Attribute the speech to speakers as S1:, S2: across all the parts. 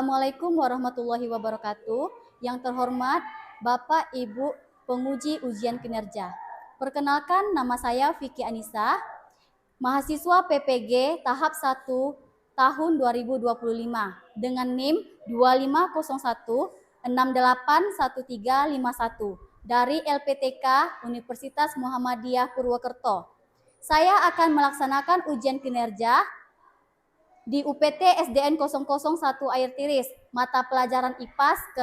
S1: Assalamualaikum warahmatullahi wabarakatuh. Yang terhormat Bapak Ibu penguji ujian kinerja. Perkenalkan, nama saya Vicky Anissa, mahasiswa PPG tahap 1 tahun 2025 dengan NIM 2501681351 dari LPTK Universitas Muhammadiyah Purwokerto. Saya akan melaksanakan ujian kinerja di UPT SDN 001 Air Tiris, mata pelajaran IPAS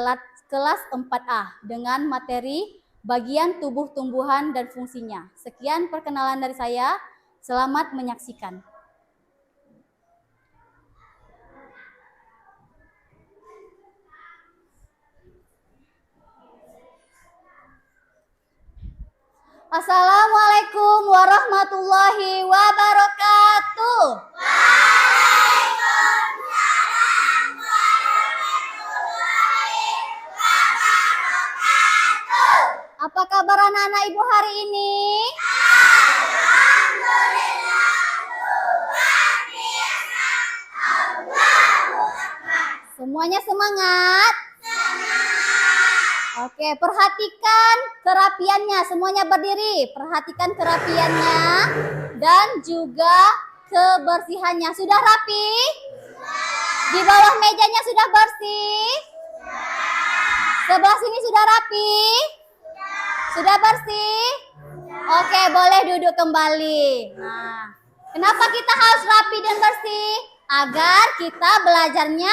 S1: kelas 4A dengan materi bagian tubuh tumbuhan dan fungsinya. Sekian perkenalan dari saya, selamat menyaksikan. Assalamualaikum warahmatullahi wabarakatuh. Apa kabar anak-anak ibu hari ini? Semuanya semangat? Oke, perhatikan kerapiannya. Semuanya berdiri. Perhatikan kerapiannya dan juga kebersihannya. Sudah rapi? Di bawah mejanya sudah bersih? Sebelah sini sudah rapi? Sudah bersih? Oke, boleh duduk kembali. Nah, kenapa kita harus rapi dan bersih? Agar kita belajarnya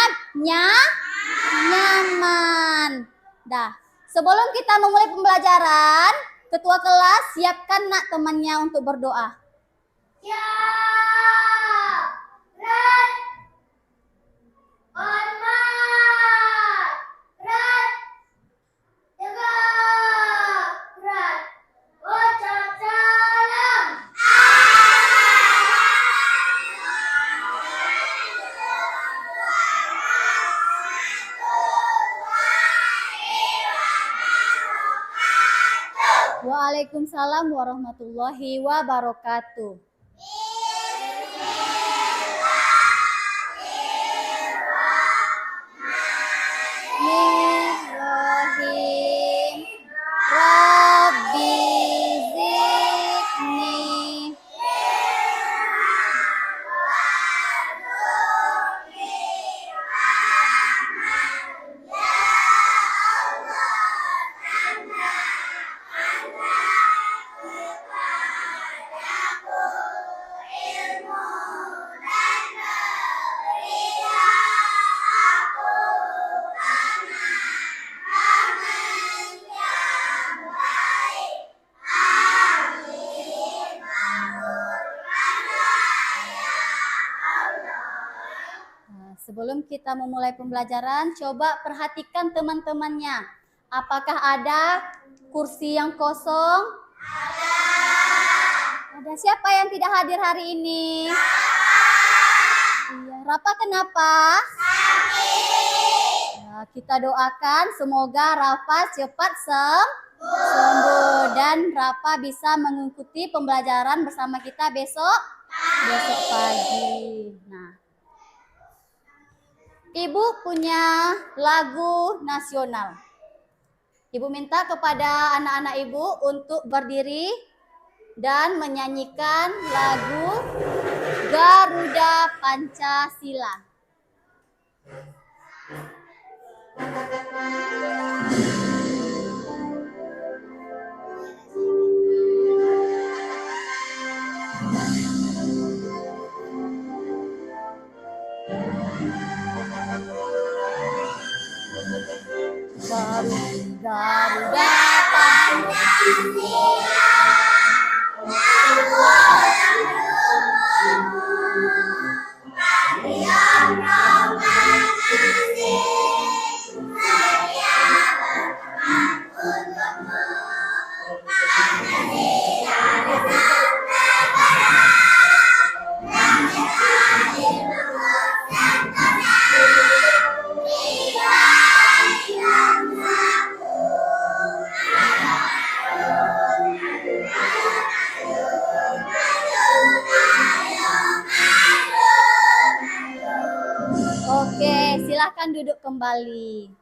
S1: nyaman. Dah, sebelum kita memulai pembelajaran, ketua kelas siapkan nak temannya untuk berdoa. Ya, Red. Hormat. Red. Tegak. Red. Ucap salam. Waalaikumsalam warahmatullahi wabarakatuh. Bismillahirrahmanirrahim. Rabbi zidni. Sebelum kita memulai pembelajaran, coba perhatikan teman-temannya. Apakah ada kursi yang kosong? Ada. Siapa yang tidak hadir hari ini? Iya. Rafa kenapa? Sakit. Nah, kita doakan semoga Rafa cepat sembuh dan Rafa bisa mengikuti pembelajaran bersama kita besok pagi. Nah, Ibu punya lagu nasional. Ibu minta kepada anak-anak ibu untuk berdiri dan menyanyikan lagu Garuda Pancasila. Garuda Pancasila. Silahkan duduk kembali.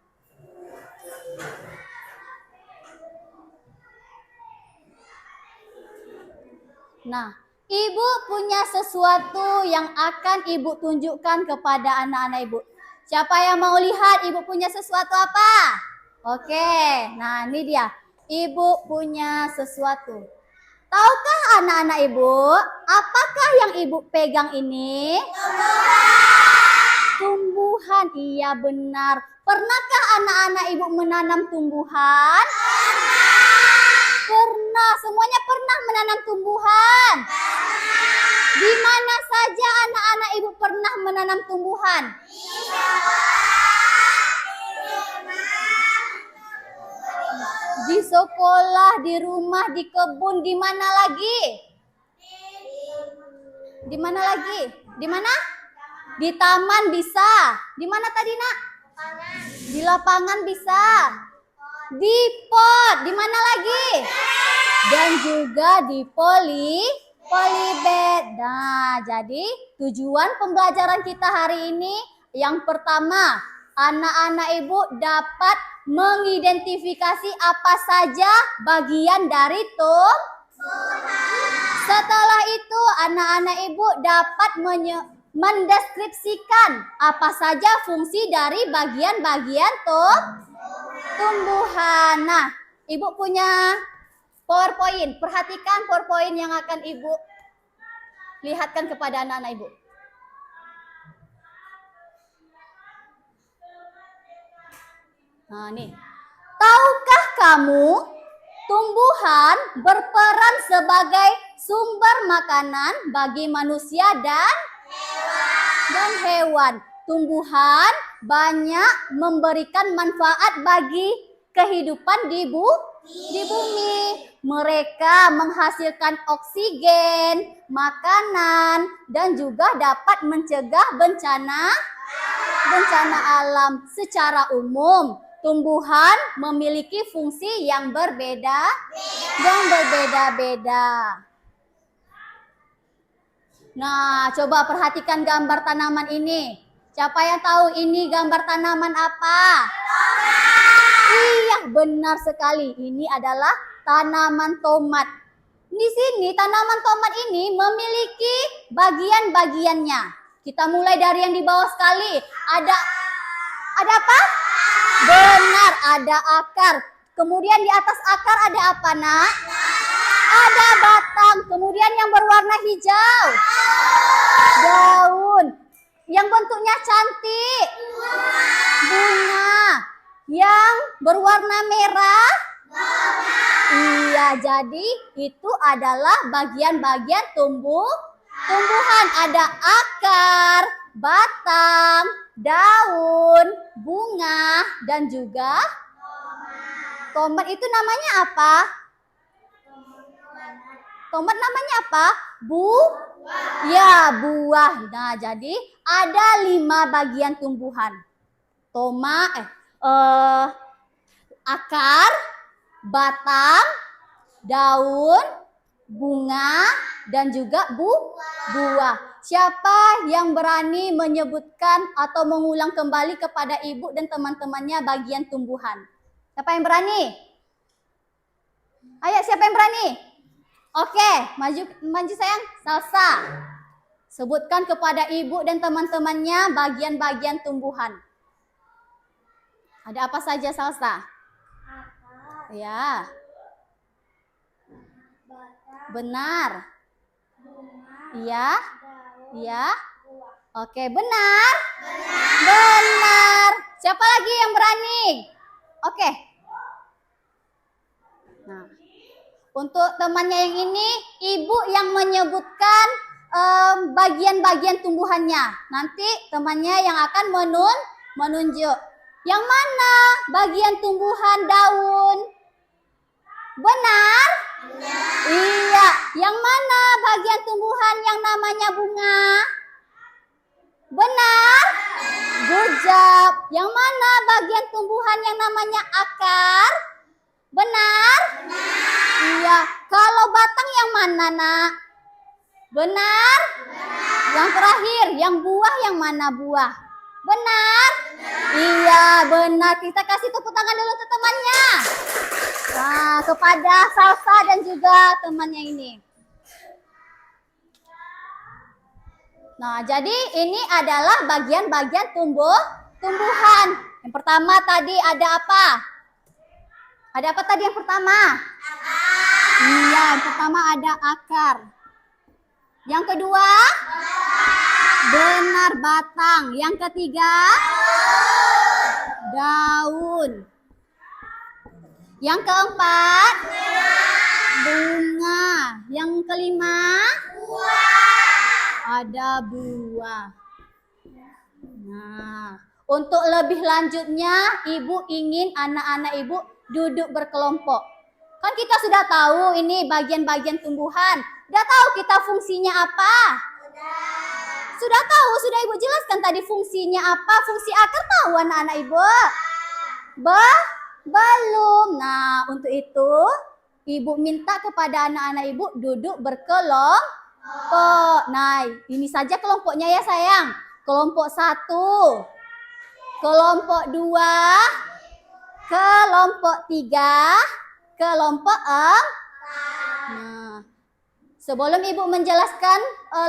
S1: Nah, Ibu punya sesuatu yang akan Ibu tunjukkan kepada anak-anak Ibu. Siapa yang mau lihat Ibu punya sesuatu apa? Oke, nah ini dia. Ibu punya sesuatu. Tahukah anak-anak Ibu, apakah yang Ibu pegang ini? Tumbuhan, iya benar. Pernahkah anak-anak Ibu menanam tumbuhan? Pernah, semuanya pernah menanam tumbuhan. Di mana saja anak-anak Ibu pernah menanam tumbuhan? Di sekolah, di rumah, di kebun, di mana lagi? Di mana lagi? Di mana? Di taman bisa. Di mana tadi, Nak? Di lapangan bisa. Di pot. Di mana lagi? Dan juga di polybag. Nah, jadi tujuan pembelajaran kita hari ini yang pertama, anak-anak Ibu dapat mengidentifikasi apa saja bagian dari tumbuhan. Setelah itu anak-anak Ibu dapat mendeskripsikan apa saja fungsi dari bagian-bagian tumbuhan. Nah, Ibu punya PowerPoint. Perhatikan PowerPoint yang akan Ibu lihatkan kepada anak-anak Ibu. Nah, nih. Tahukah kamu tumbuhan berperan sebagai sumber makanan bagi manusia dan hewan. Tumbuhan banyak memberikan manfaat bagi kehidupan di bumi. Mereka menghasilkan oksigen, makanan, dan juga dapat mencegah bencana alam. Secara umum, tumbuhan memiliki fungsi yang berbeda-beda. Nah, coba perhatikan gambar tanaman ini. Siapa yang tahu ini gambar tanaman apa? Iya, benar sekali. Ini adalah tanaman tomat. Di sini tanaman tomat ini memiliki bagian-bagiannya. Kita mulai dari yang di bawah sekali. Ada apa? Benar, ada akar. Kemudian di atas akar ada apa, Nak? Ada batang. Kemudian yang berwarna hijau. Daun. Yang bentuknya cantik. Bunga. Yang berwarna merah. Iya, jadi itu adalah bagian-bagian tumbuhan. Ada akar, batang, daun, bunga, dan juga tomat. Itu namanya apa? Tomat namanya apa? Ya, buah. Nah, jadi ada 5 bagian tumbuhan. Akar, batang, daun, bunga, dan juga buah. Siapa yang berani menyebutkan atau mengulang kembali kepada Ibu dan teman-temannya bagian tumbuhan? Siapa yang berani? Ayo, siapa yang berani? Oke, maju sayang. Salsa. Sebutkan kepada Ibu dan teman-temannya bagian-bagian tumbuhan. Ada apa saja, Salsa? Ya. Benar. Iya. Iya. Oke, benar. Benar. Siapa lagi yang berani? Oke. Nah, untuk temannya yang ini, Ibu yang menyebutkan bagian-bagian tumbuhannya. Nanti temannya yang akan menunjuk. Yang mana bagian tumbuhan daun? Benar? Iya. Yang mana bagian tumbuhan yang namanya bunga? Benar? Good job. Yang mana bagian tumbuhan yang namanya akar? Benar? Iya. Kalau batang yang mana, Nak? Benar? Yang terakhir, yang buah yang mana buah? Benar? Iya, benar. Kita kasih tepuk tangan dulu untuk temannya. Nah, kepada Salsa dan juga temannya ini. Nah, jadi ini adalah bagian-bagian tumbuhan. Yang pertama tadi ada apa? Ada apa tadi yang pertama? Akar. Iya, yang pertama ada akar. Yang kedua? Benar, batang. Yang ketiga? Daun. Yang keempat? Bunga. Yang kelima? Ada buah. Nah, untuk lebih lanjutnya, Ibu ingin anak-anak Ibu duduk berkelompok. Kan kita sudah tahu ini bagian-bagian tumbuhan. Sudah tahu kita fungsinya apa? Sudah tahu, sudah Ibu jelaskan tadi fungsinya apa? Fungsi akar tahu anak-anak Ibu? Belum. Nah, untuk itu Ibu minta kepada anak-anak Ibu duduk berkelompok. Nah, ini saja kelompoknya ya sayang. Kelompok 1, kelompok 2, kelompok 3, kelompok 4. Nah, sebelum Ibu menjelaskan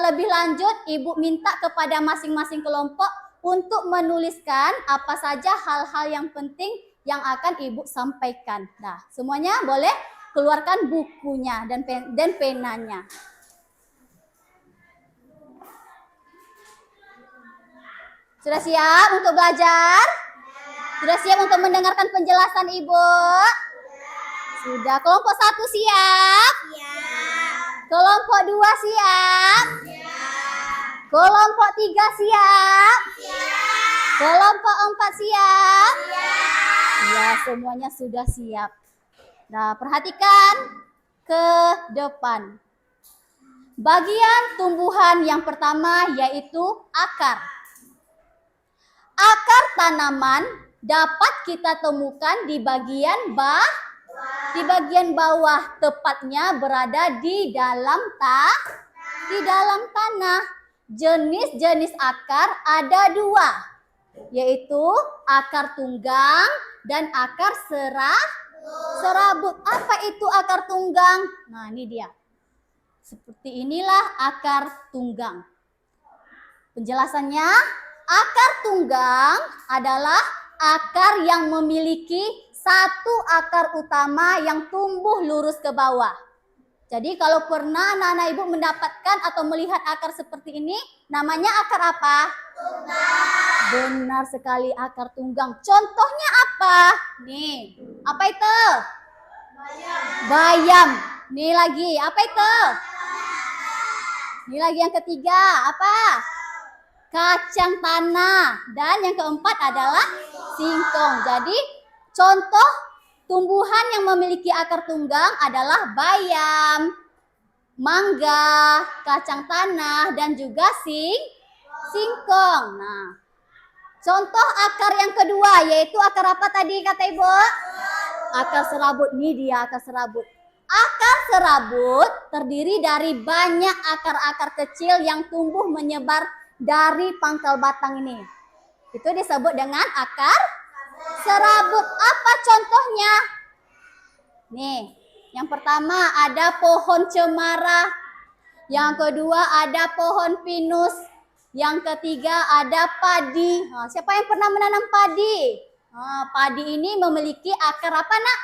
S1: lebih lanjut, Ibu minta kepada masing-masing kelompok untuk menuliskan apa saja hal-hal yang penting yang akan Ibu sampaikan. Nah, semuanya boleh keluarkan bukunya dan penanya. Sudah siap untuk belajar? Sudah siap untuk mendengarkan penjelasan Ibu? Sudah. Kelompok 1 siap? Kelompok 2 siap? Kelompok 3 siap? Kelompok 4 siap? Ya, semuanya sudah siap. Nah, perhatikan ke depan. Bagian tumbuhan yang pertama yaitu akar. Akar tanaman dapat kita temukan di bagian bawah, tepatnya berada di dalam tanah. Jenis-jenis akar ada 2, yaitu akar tunggang dan akar serabut. Apa itu akar tunggang? Nah, ini dia. Seperti inilah akar tunggang. Penjelasannya, akar tunggang adalah akar yang memiliki satu akar utama yang tumbuh lurus ke bawah. Jadi kalau pernah anak-anak Ibu mendapatkan atau melihat akar seperti ini, namanya akar apa? Tunggang. Benar sekali, akar tunggang. Contohnya apa? Nih, apa itu? Bayam. Nih lagi, apa itu? Ini lagi yang ketiga, apa? Kacang tanah. Dan yang keempat adalah singkong. Jadi contoh tumbuhan yang memiliki akar tunggang adalah bayam, mangga, kacang tanah, dan juga singkong. Nah, contoh akar yang kedua yaitu akar apa tadi kata Ibu? Akar serabut. Ini dia akar serabut. Akar serabut terdiri dari banyak akar-akar kecil yang tumbuh menyebar dari pangkal batang ini. Itu disebut dengan akar serabut. Apa contohnya? Nih, yang pertama ada pohon cemara. Yang kedua ada pohon pinus. Yang ketiga ada padi. Nah, siapa yang pernah menanam padi? Nah, padi ini memiliki akar apa nak?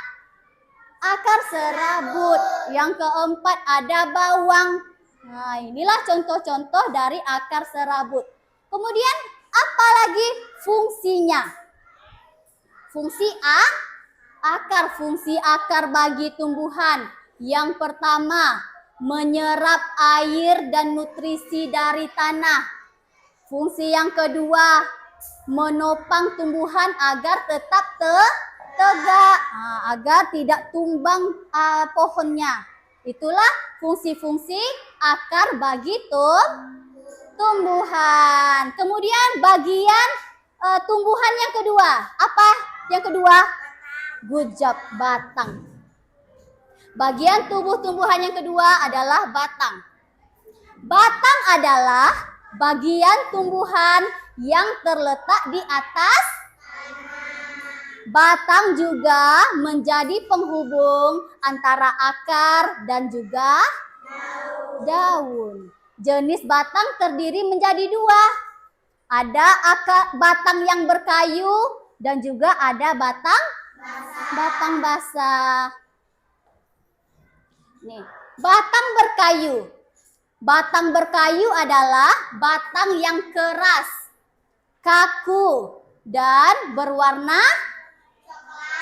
S1: Akar serabut. Yang keempat ada bawang. Nah, inilah contoh-contoh dari akar serabut. Kemudian apa lagi fungsinya? Fungsi akar. Fungsi akar bagi tumbuhan. Yang pertama, menyerap air dan nutrisi dari tanah. Fungsi yang kedua, menopang tumbuhan agar tetap tegak, agar tidak tumbang pohonnya. Itulah fungsi-fungsi akar bagi tumbuhan. Kemudian bagian tumbuhan yang kedua. Apa yang kedua? Good job, batang. Bagian tubuh tumbuhan yang kedua adalah batang. Batang adalah bagian tumbuhan yang terletak di atas Batang juga menjadi penghubung antara akar dan juga daun. Jenis batang terdiri menjadi dua. Ada batang yang berkayu dan juga ada batang basah. Nih, batang berkayu. Batang berkayu adalah batang yang keras, kaku, dan berwarna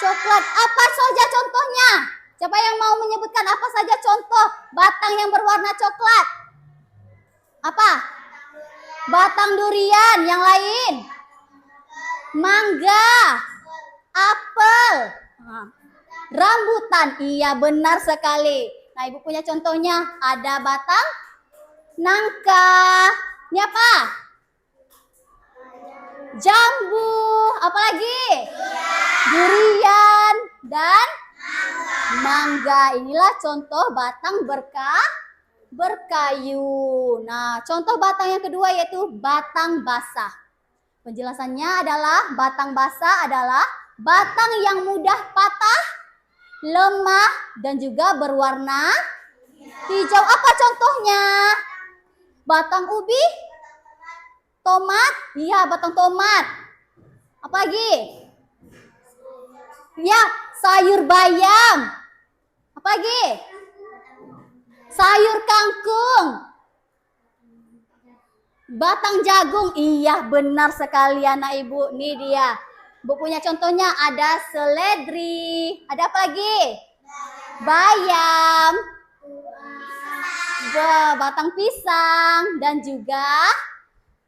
S1: coklat. Apa saja contohnya? Siapa yang mau menyebutkan apa saja contoh batang yang berwarna coklat? Apa? Batang durian. Yang lain? Mangga, apel, rambutan. Iya, benar sekali. Nah, Ibu punya contohnya. Ada batang nangka. Ini apa? Jambu. Apa lagi? Durian dan mangga. Inilah contoh batang berkayu. Nah, contoh batang yang kedua yaitu batang basah. Penjelasannya adalah batang basah adalah batang yang mudah patah, lemah, dan juga berwarna hijau. Apa contohnya? Batang ubi? Tomat? Iya, batang tomat. Apa lagi? Ya, sayur bayam. Apa lagi? Sayur kangkung. Batang jagung. Iya, benar sekali anak Ibu. Nih dia. Bu punya contohnya ada seledri. Ada apa lagi? Bayam. Batang pisang dan juga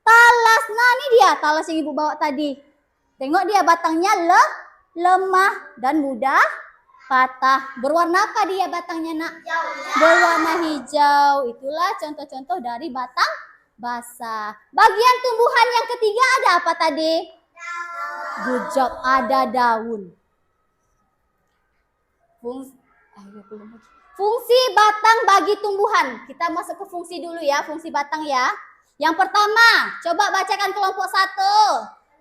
S1: talas. Nah, ini dia talas yang Ibu bawa tadi. Tengok dia batangnya lemah dan mudah patah. Berwarna apa dia batangnya, Nak? Berwarna hijau. Itulah contoh-contoh dari batang basah. Bagian tumbuhan yang ketiga ada apa tadi? Good job, ada daun. Fungsi batang bagi tumbuhan. Kita masuk ke fungsi dulu ya, fungsi batang ya. Yang pertama, coba bacakan kelompok 1.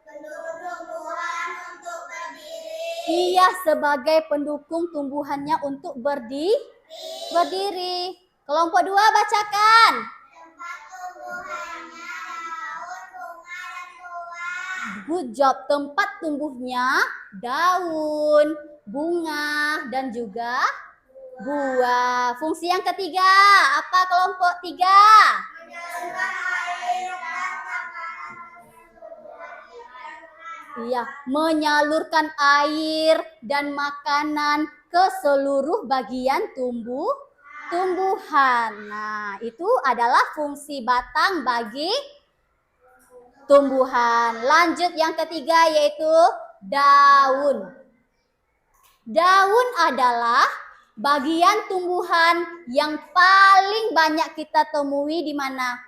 S1: Pendukung tumbuhan untuk berdiri. Iya, sebagai pendukung tumbuhannya untuk berdiri. Kelompok 2 bacakan. Tempat tumbuhannya daun, bunga, dan buah. Good job, tempat tumbuhnya daun, bunga, dan juga buah. Fungsi yang ketiga, apa kelompok 3? Iya, menyalurkan air dan makanan ke seluruh bagian tumbuhan. Nah, itu adalah fungsi batang bagi tumbuhan. Lanjut yang ketiga yaitu daun. Daun adalah bagian tumbuhan yang paling banyak kita temui di mana?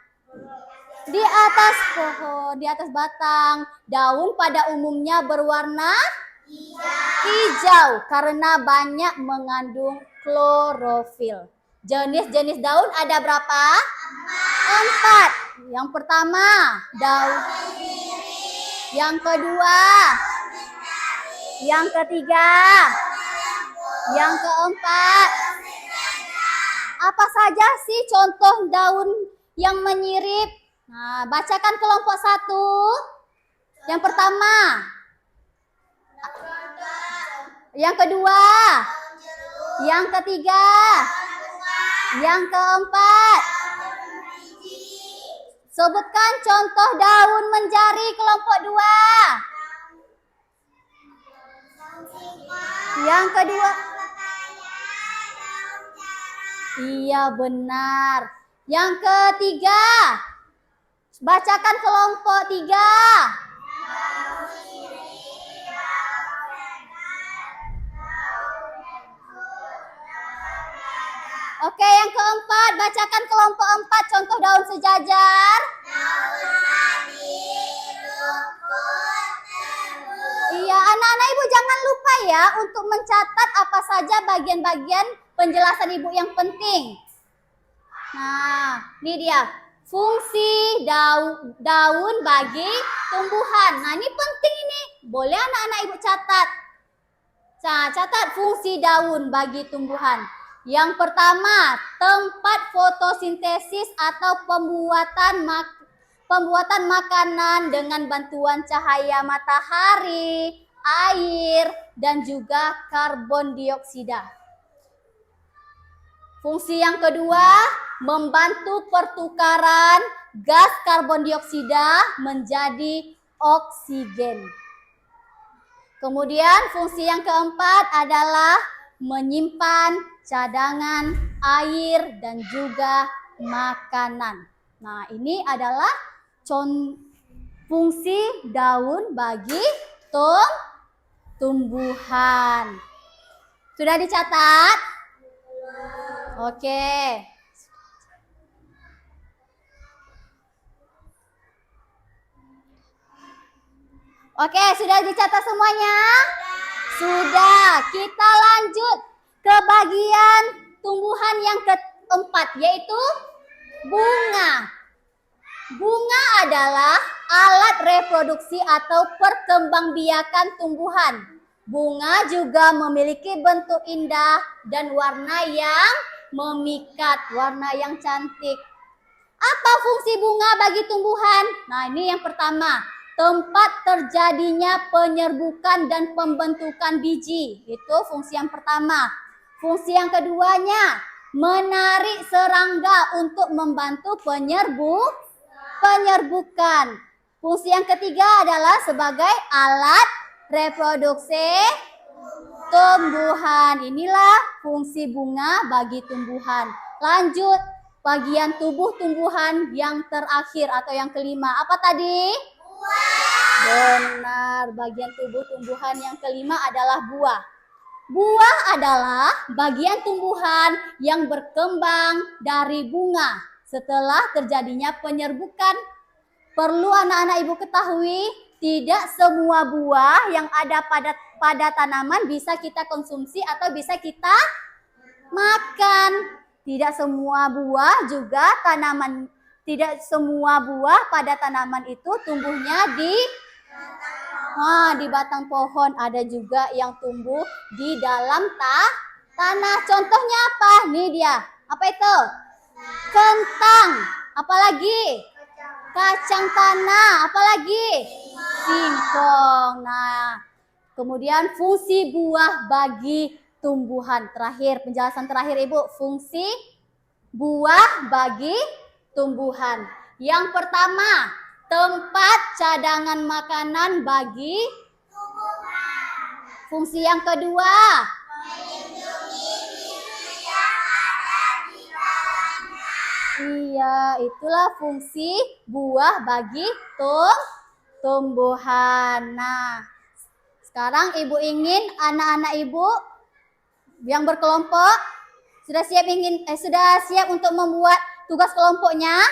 S1: Di atas pohon, di atas batang. Daun pada umumnya berwarna hijau karena banyak mengandung klorofil. Jenis-jenis daun ada berapa? 4. Yang pertama, daun. Yang kedua, yang ketiga, yang keempat. Apa saja sih contoh daun yang menyirip? Nah, bacakan kelompok 1. Yang pertama. Yang kedua. Yang ketiga. Yang keempat. Sebutkan contoh daun menjari kelompok 2. Yang kedua. Iya, benar. Yang ketiga. Bacakan kelompok 3. Oke, yang keempat. Bacakan kelompok 4. Contoh daun sejajar. Iya, anak-anak Ibu jangan lupa ya untuk mencatat apa saja bagian-bagian penjelasan Ibu yang penting. Nah, ini dia. Fungsi daun bagi tumbuhan. Nah, ini penting ini. Boleh anak-anak Ibu catat. Nah, catat fungsi daun bagi tumbuhan. Yang pertama, tempat fotosintesis atau pembuatan makanan dengan bantuan cahaya matahari, air, dan juga karbon dioksida. Fungsi yang kedua, membantu pertukaran gas karbon dioksida menjadi oksigen. Kemudian fungsi yang keempat adalah menyimpan cadangan air dan juga makanan. Nah, ini adalah fungsi daun bagi tumbuhan. Sudah dicatat? Oke. Oke, sudah dicatat semuanya? Sudah. Kita lanjut ke bagian tumbuhan yang keempat, yaitu bunga. Bunga adalah alat reproduksi atau perkembangbiakan tumbuhan. Bunga juga memiliki bentuk indah dan warna yang memikat, warna yang cantik. Apa fungsi bunga bagi tumbuhan? Nah, ini yang pertama. Tempat terjadinya penyerbukan dan pembentukan biji. Itu fungsi yang pertama. Fungsi yang keduanya, menarik serangga untuk membantu penyerbukan. Fungsi yang ketiga adalah sebagai alat reproduksi tumbuhan. Inilah fungsi bunga bagi tumbuhan. Lanjut, bagian tubuh tumbuhan yang terakhir atau yang kelima. Apa tadi? Benar, bagian tubuh tumbuhan yang kelima adalah buah. Buah adalah bagian tumbuhan yang berkembang dari bunga setelah terjadinya penyerbukan. Perlu anak-anak ibu ketahui, tidak semua buah yang ada pada tanaman bisa kita konsumsi atau bisa kita makan. Tidak semua buah juga tidak semua buah pada tanaman itu tumbuhnya di batang pohon. Ada juga yang tumbuh di dalam tanah. Contohnya apa? Nih dia. Apa itu? Kentang. Apalagi? Kacang tanah. Apalagi? Singkong. Nah, kemudian fungsi buah bagi tumbuhan. Terakhir, penjelasan terakhir Ibu. Fungsi buah bagi tumbuhan. Yang pertama, tempat cadangan makanan bagi tumbuhan. Fungsi yang kedua, melindungi bibit yang ada di dalamnya. Iya, itulah fungsi buah bagi tumbuhan. Nah, sekarang Ibu ingin anak-anak Ibu yang berkelompok sudah siap untuk membuat tugas kelompoknya?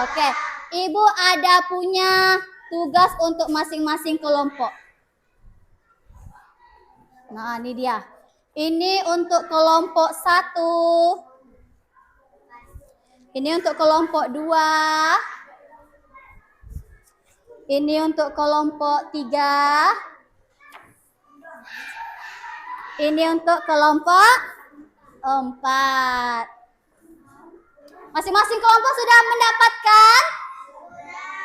S1: Oke. Ibu ada punya tugas untuk masing-masing kelompok. Nah, ini dia. Ini untuk kelompok 1. Ini untuk kelompok 2. Ini untuk kelompok 3. Ini untuk kelompok 4. Masing-masing kelompok sudah mendapatkan?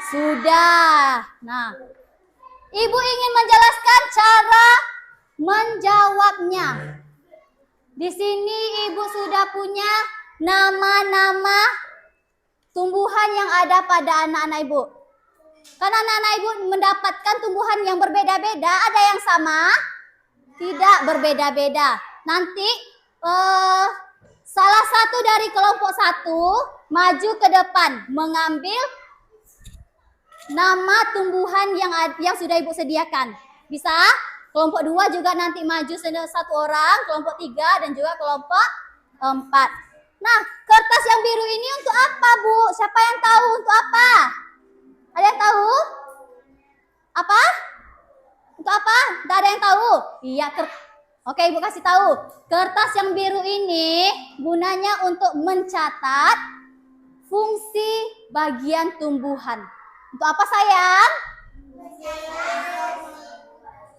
S1: Sudah. Nah, Ibu ingin menjelaskan cara menjawabnya. Di sini Ibu sudah punya nama-nama tumbuhan yang ada pada anak-anak Ibu. Karena anak-anak Ibu mendapatkan tumbuhan yang berbeda-beda, ada yang sama? Tidak, berbeda-beda. Nanti salah satu dari kelompok 1 maju ke depan mengambil nama tumbuhan yang sudah Ibu sediakan. Bisa? Kelompok 2 juga nanti maju satu orang, kelompok 3 dan juga kelompok 4. Nah, kertas yang biru ini untuk apa, Bu? Siapa yang tahu untuk apa? Ada yang tahu? Apa? Untuk apa? Tidak ada yang tahu? Iya, oke, Ibu kasih tahu. Kertas yang biru ini gunanya untuk mencatat fungsi bagian tumbuhan. Untuk apa, sayang?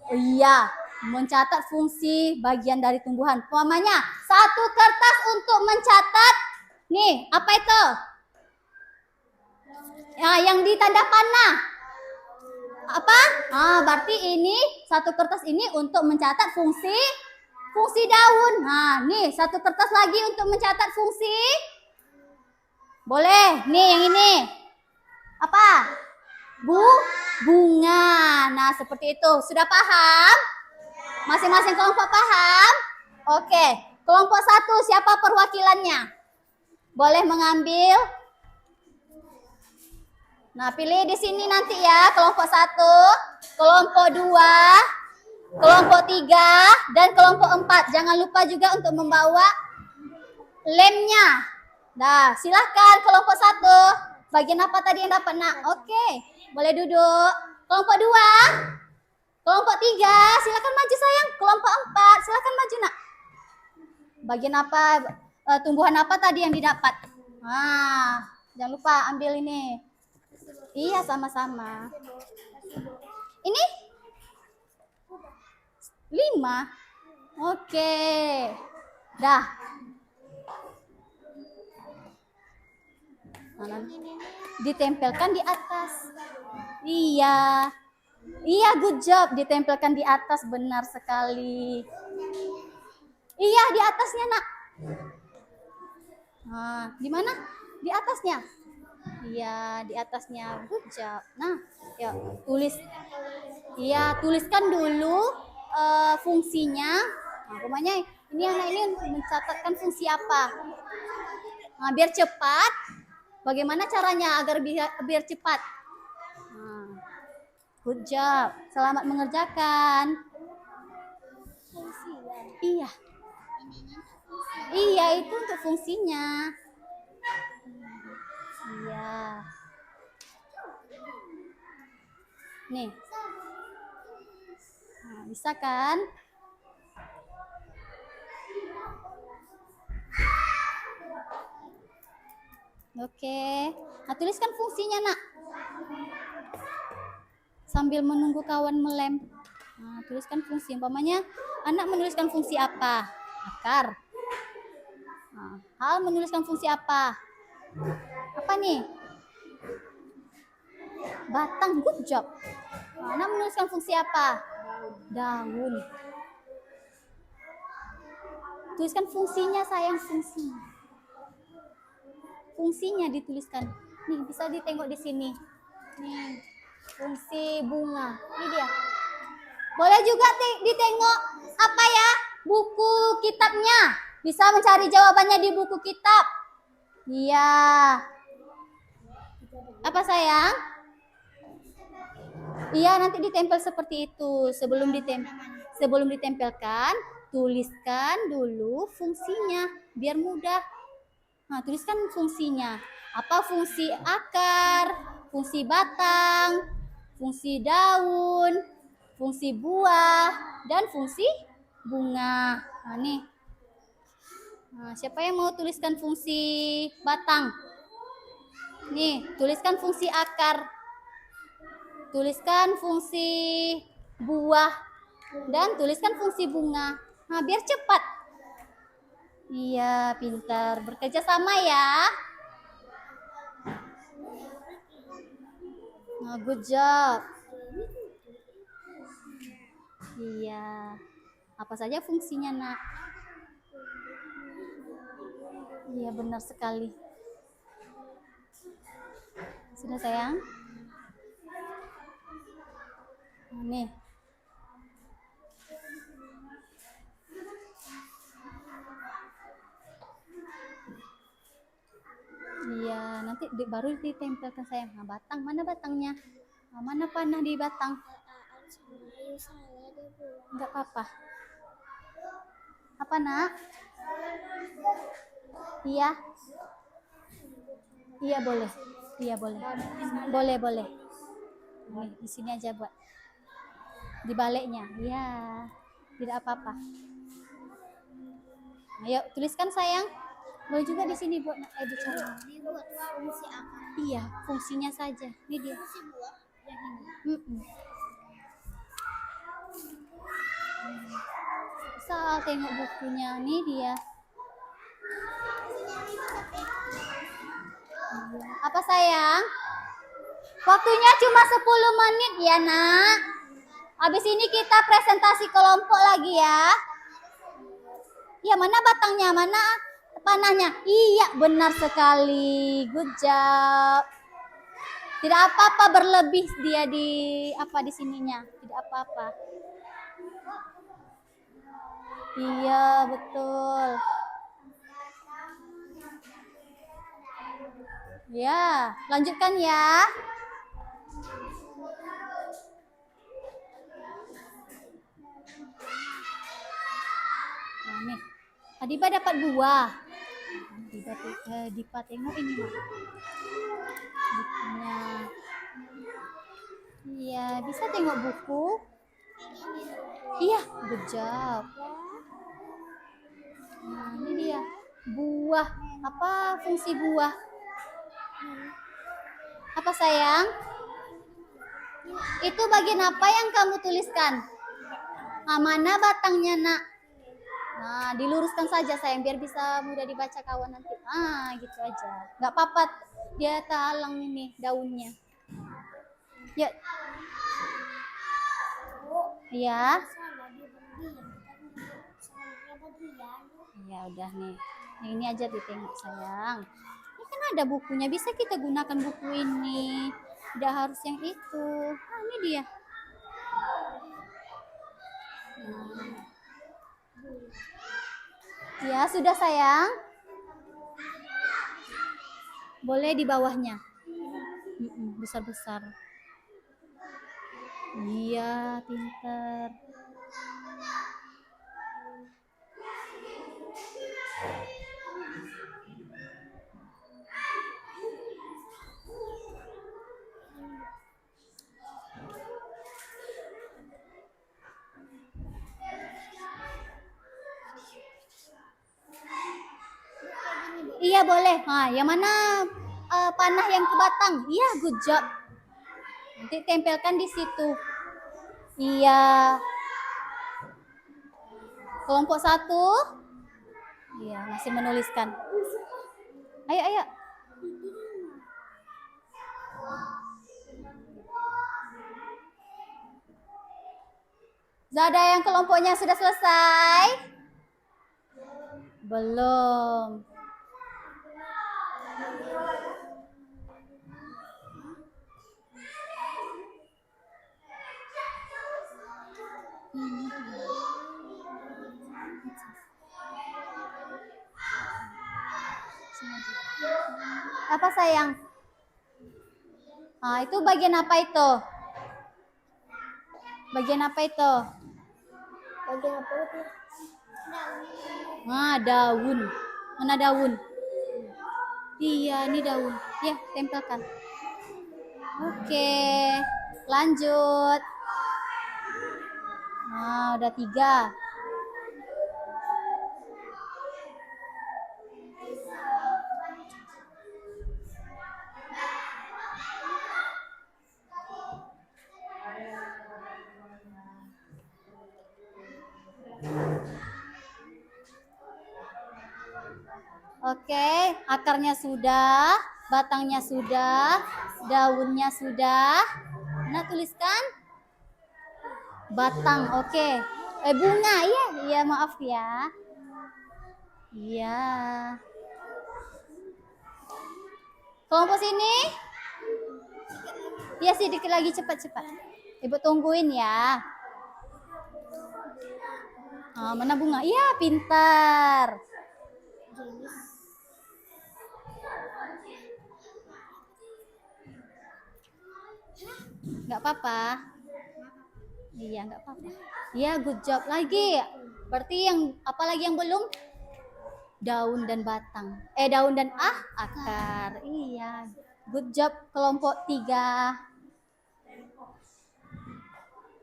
S1: Oh, iya. mencatat fungsi bagian dari tumbuhan. Umpamanya, satu kertas untuk mencatat, nih, apa itu? Ya, yang ditanda panah. Apa? Berarti ini satu kertas ini untuk mencatat fungsi daun. Nah, nih satu kertas lagi untuk mencatat fungsi. Boleh. Nih yang ini. Apa? Bunga. Nah, seperti itu. Sudah paham? Masing-masing kelompok paham? Oke. Kelompok 1 siapa perwakilannya? Boleh mengambil. Nah, pilih di sini nanti ya, kelompok 1, kelompok 2, kelompok 3, dan kelompok 4. Jangan lupa juga untuk membawa lemnya. Nah, silahkan kelompok 1. Bagian apa tadi yang dapat, nak? Oke, boleh duduk. Kelompok 2, kelompok 3, silahkan maju sayang. Kelompok 4, silahkan maju, nak. Bagian apa, tumbuhan apa tadi yang didapat? Jangan lupa ambil ini. Iya, sama-sama. Ini 5. Oke. Dah. Ditempelkan di atas. Iya. Iya, good job. Ditempelkan di atas, benar sekali. Iya, di atasnya, nak. Di mana? Di atasnya. Iya, di atasnya. Good job. Nah, ya, tuliskan dulu fungsinya. Pokoknya ini anak ini mencatatkan fungsi apa. Biar cepat. Bagaimana caranya agar biar cepat? Good job. Selamat mengerjakan. Iya. Iya, itu untuk fungsinya. Iya. Nih. Bisa kan? Oke. Tuliskan fungsinya, nak. Sambil menunggu kawan melem. Tuliskan fungsi. Umpamanya, anak menuliskan fungsi apa? Akar. Hal menuliskan fungsi apa? Apa nih? Batang. Good job. Anak menuliskan fungsi apa? Daun. Tuliskan fungsinya, sayang, fungsinya. Fungsinya dituliskan. Nih, bisa ditengok di sini. Nih, fungsi bunga. Ini dia. Boleh juga ditengok apa ya? Buku kitabnya. Bisa mencari jawabannya di buku kitab. Iya. Apa sayang? Iya, nanti ditempel seperti itu. Sebelum ditempelkan, tuliskan dulu fungsinya biar mudah. Tuliskan fungsinya. Apa fungsi akar, fungsi batang, fungsi daun, fungsi buah, dan fungsi bunga. Nih. Siapa yang mau tuliskan fungsi batang? Nih, tuliskan fungsi akar. Tuliskan fungsi buah. Dan tuliskan fungsi bunga. Biar cepat. Iya, pintar. Bekerja sama ya. Good job. Iya. Apa saja fungsinya, nak? Iya, benar sekali. Sudah, sayang? Nih. Iya, nanti baru ditempelkan, sayang. Batang, mana batangnya? Mana panah di batang? Enggak apa-apa. Apa, nak? Iya. Iya, boleh. Iya, boleh. Boleh. Nih, di sini aja buat. Di baliknya. Iya. Tidak apa-apa. Ayo, tuliskan, sayang. Boleh juga di sini buat bicara.
S2: Ini buat fungsi akar.
S1: Iya, fungsinya saja. Ini dia.
S2: Fungsi buah yang ini.
S1: Sal, tengok bukunya. Nih dia. Apa sayang? Waktunya cuma 10 menit ya nak. Habis ini kita presentasi kelompok lagi ya. Ya, mana batangnya, mana panahnya? Iya, benar sekali. Good job. Tidak apa-apa berlebih dia di di sininya. Tidak apa-apa. Iya, betul. Ya, lanjutkan ya. Nah, nih. Adiba dapat buah. Dipa tengok ini mah. Bukunya. Iya, bisa tengok buku. Iya, good job. Nah, ini dia. Buah. Apa fungsi buah? Apa sayang? Itu bagian apa yang kamu tuliskan? Nah, mana batangnya nak? Nah, diluruskan saja sayang biar bisa mudah dibaca kawan nanti. Ah, gitu aja. Nggak apa-apa, dia talang ini daunnya. Ya. Ya. Ya udah nih. Ini aja ditengok sayang. Ini kan ada bukunya, bisa kita gunakan buku ini. Tidak harus yang itu. Nah, ini dia. Nah. Ya, sudah sayang. Boleh di bawahnya. Besar-besar. Iya, pintar. Iya boleh. Nah, yang mana panah yang ke batang? Iya, good job. Nanti tempelkan di situ. Iya. Kelompok 1. Iya, masih menuliskan. Ayo, ayo. Zada yang kelompoknya sudah selesai? Belum. Apa sayang? Nah, itu bagian apa itu? Bagian apa itu?
S2: Bagian apa itu?
S1: Nah, daun. Mana daun? Iya, ini daun. Ya, tempelkan. Oke, lanjut. Nah, udah 3. Oke, akarnya sudah, batangnya sudah, daunnya sudah. Nah, tuliskan batang. Oke. Bunga, iya, iya maaf ya. Iya. Kelompok sini? Iya, sedikit lagi, cepat-cepat. Ibu tungguin ya. Oh, mana bunga? Iya, pintar. Nggak apa-apa. Iya, nggak apa-apa. Iya, good job lagi. Berarti yang apa lagi yang belum? Daun dan batang. Daun dan akar. Iya. Good job kelompok 3.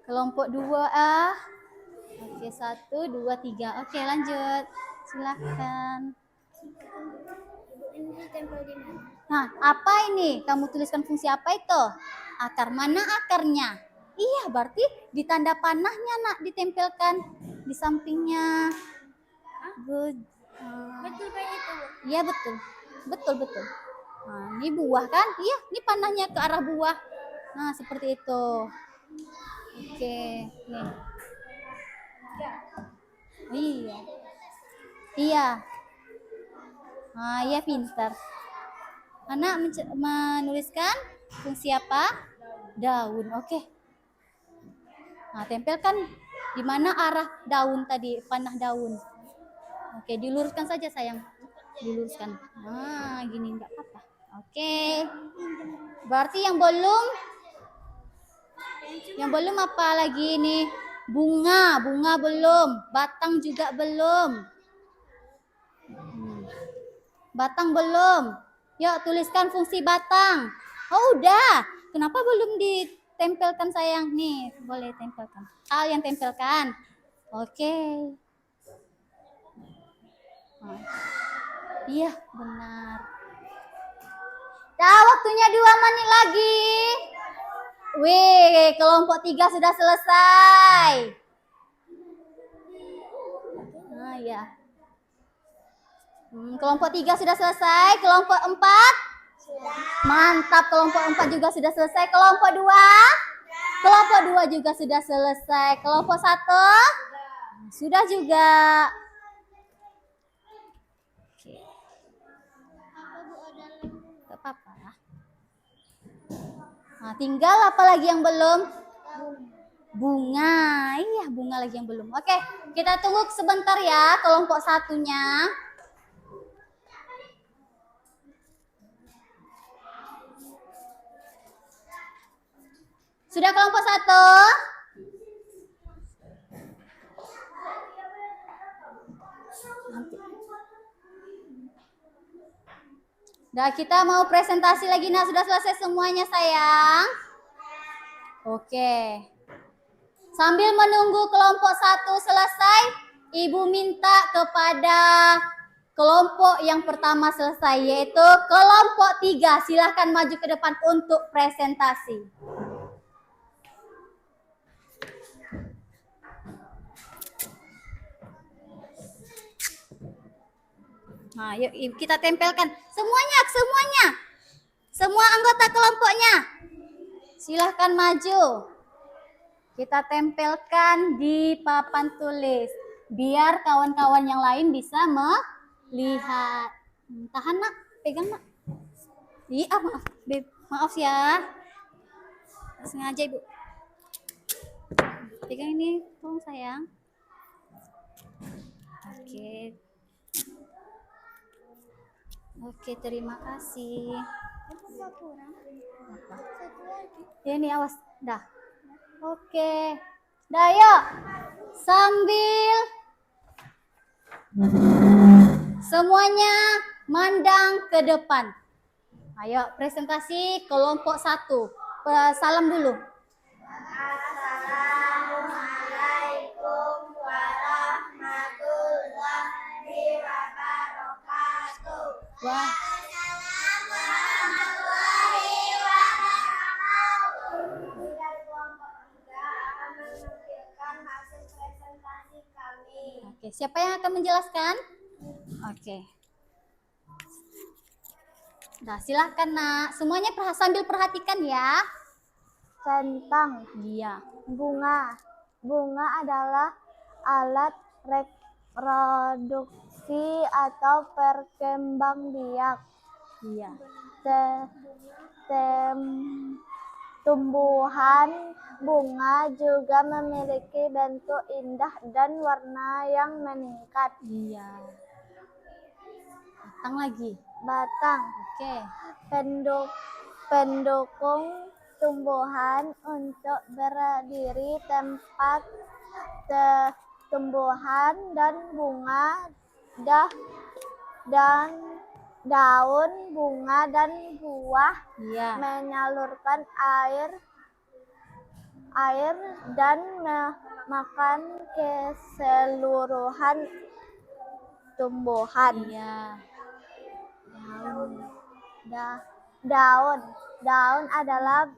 S1: Kelompok 2 Oke, 1, 2, 3. Oke, lanjut. Silakan.
S2: Ini tempel di mana?
S1: Nah, apa ini? Kamu tuliskan fungsi apa itu? Akar. Mana akarnya? Iya, berarti di tanda panahnya nak ditempelkan di sampingnya. Good.
S2: Betul kayak itu, Bu.
S1: Iya betul, betul betul. Nah, ini buah kan? Iya, ini panahnya ke arah buah. Nah, seperti itu. Oke, nih. Iya, iya. Ah, iya pintar. Anak menuliskan fungsi apa? Daun. Oke. Nah, tempelkan di mana arah daun tadi, panah daun. Oke, diluruskan saja sayang. Diluruskan. Nah, gini enggak apa-apa. Oke. Berarti yang belum apa lagi nih? Bunga, bunga belum. Batang juga belum. Batang belum. Yuk tuliskan fungsi batang. Oh udah. Kenapa belum ditempelkan sayang? Nih, boleh tempelkan. Yang tempelkan. Oke. Nah. Iya, benar. Dah, waktunya 2 menit lagi. Wih, kelompok 3 sudah selesai. Nah, ya. Kelompok 3 sudah selesai. Kelompok 4? Sudah. Mantap, kelompok 4 juga sudah selesai. Kelompok 2? Kelompok 2 juga sudah selesai. Kelompok 1? Sudah juga. Oke. Gak apa-apa. Nah, tinggal apa lagi yang belum? Bunga. Iya, bunga lagi yang belum. Oke, kita tunggu sebentar ya kelompok 1-nya. Sudah kelompok 1? Nah, kita mau presentasi lagi. Nah, sudah selesai semuanya sayang. Oke. Sambil menunggu kelompok 1 selesai, Ibu minta kepada kelompok yang pertama selesai, yaitu kelompok 3. Silahkan maju ke depan untuk presentasi. Nah, yuk kita tempelkan semuanya. Semua anggota kelompoknya. Silahkan maju. Kita tempelkan di papan tulis biar kawan-kawan yang lain bisa melihat. Tahan nak, pegang nak. Iya, maaf, Beb. Maaf ya. Sengaja Ibu. Pegang ini, tolong sayang. Oke. Oke, terima kasih. Apa? Ya, ini awas, dah. Oke. Dah, yuk. Sambil semuanya mandang ke depan. Ayo, presentasi kelompok 1. Salam dulu.
S2: Assalamualaikum warahmatullahi wabarakatuh.
S1: Wah. Oke, siapa yang akan menjelaskan? Oke. Nah, silahkan nak. Semuanya sambil perhatikan ya.
S2: Centang.
S1: Iya.
S2: Bunga. Bunga adalah alat reproduksi atau perkembangbiak.
S1: Iya.
S2: Tumbuhan bunga juga memiliki bentuk indah dan warna yang meningkat.
S1: Iya. Batang lagi.
S2: Batang.
S1: Oke.
S2: Pendukung tumbuhan untuk berdiri tempat tumbuhan dan bunga dan daun bunga dan buah
S1: Iya.
S2: menyalurkan air dan makan keseluruhan tumbuhan.
S1: Iya.
S2: Daun adalah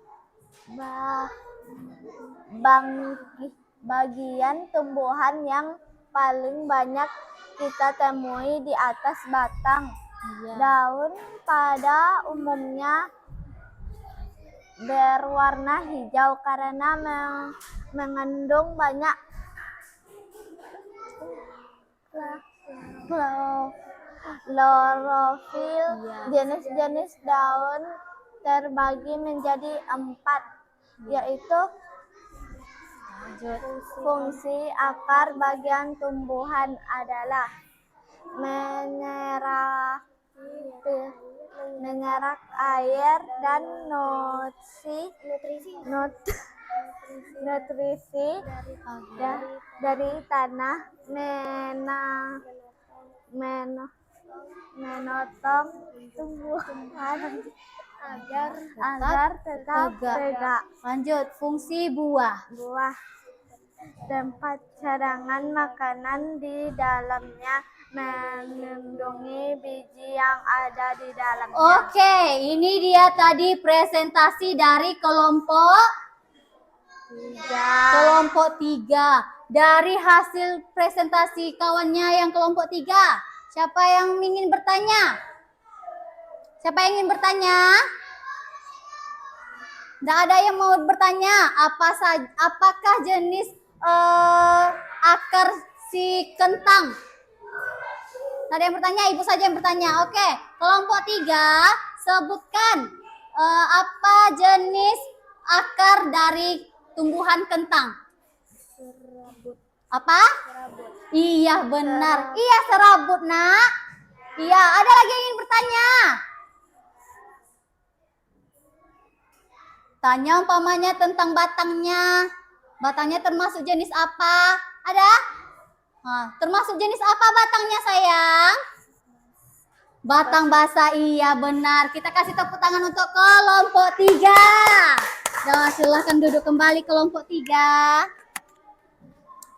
S2: Bagian tumbuhan yang paling banyak kita temui di atas batang.
S1: Iya.
S2: Daun pada umumnya berwarna hijau karena mengandung banyak klorofil.
S1: Iya.
S2: Jenis-jenis daun terbagi menjadi 4, yaitu
S1: Lanjut.
S2: fungsi akar. Bagian tumbuhan adalah menyerap air dan nutrisi dari tanah, menotong tumbuhan agar tetap tegak.
S1: Lanjut, fungsi buah.
S2: Buah tempat cadangan makanan di dalamnya, melindungi biji yang ada di dalamnya.
S1: Oke, ini dia tadi presentasi dari kelompok 3. Dari hasil presentasi kawannya yang kelompok 3, siapa yang ingin bertanya? Siapa yang ingin bertanya? Tidak ada yang mau bertanya. Apakah jenis akar si kentang? Tidak ada yang bertanya, ibu saja yang bertanya. Oke, kelompok 3, sebutkan apa jenis akar dari tumbuhan kentang? Apa?
S2: Serabut.
S1: Iya benar. Iya serabut nak. Iya, ada lagi yang ingin bertanya? Tanya umpamanya tentang batangnya. Batangnya termasuk jenis apa? Ada? Termasuk jenis apa batangnya sayang? Batang basa, iya benar. Kita kasih tepuk tangan untuk kelompok 3. Nah, silahkan duduk kembali kelompok 3.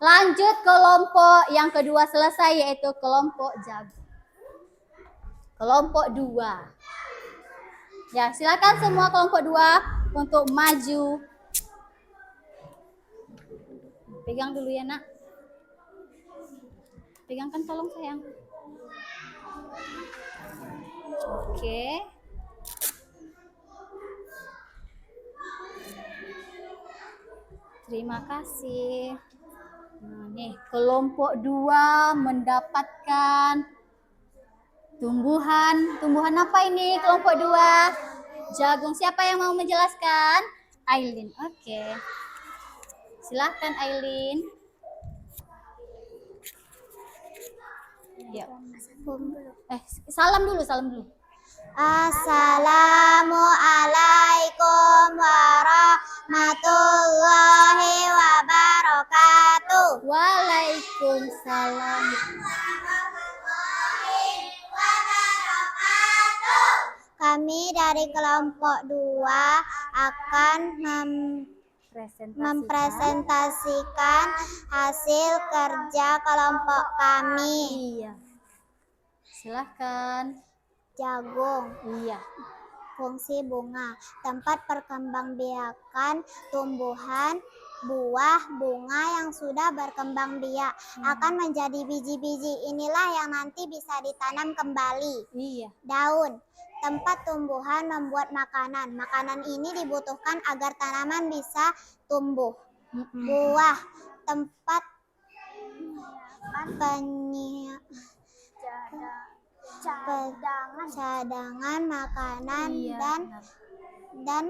S1: Lanjut kelompok yang kedua selesai, yaitu kelompok jagung. Kelompok 2. Ya, silakan semua kelompok 2 untuk maju. Pegang dulu ya nak. Pegangkan tolong sayang. Oke. Terima kasih. Nah, nih kelompok 2 mendapatkan tumbuhan apa ini kelompok 2? Jagung. Siapa yang mau menjelaskan? Aileen. Oke. Silahkan Aileen. Yuk. Salam dulu.
S2: Assalamualaikum warahmatullahi wabarakatuh.
S1: Waalaikumsalam.
S2: Kami dari kelompok 2 akan mempresentasikan hasil kerja kelompok kami.
S1: Iya. Silahkan.
S2: Jagung.
S1: Iya.
S2: Fungsi bunga, tempat perkembangbiakan tumbuhan, buah, bunga yang sudah berkembang biak akan menjadi biji-biji. Inilah yang nanti bisa ditanam kembali.
S1: Iya.
S2: Daun, tempat tumbuhan membuat makanan. Makanan ini dibutuhkan agar tanaman bisa tumbuh. Buah, tempat cadangan makanan.
S1: Iya,
S2: dan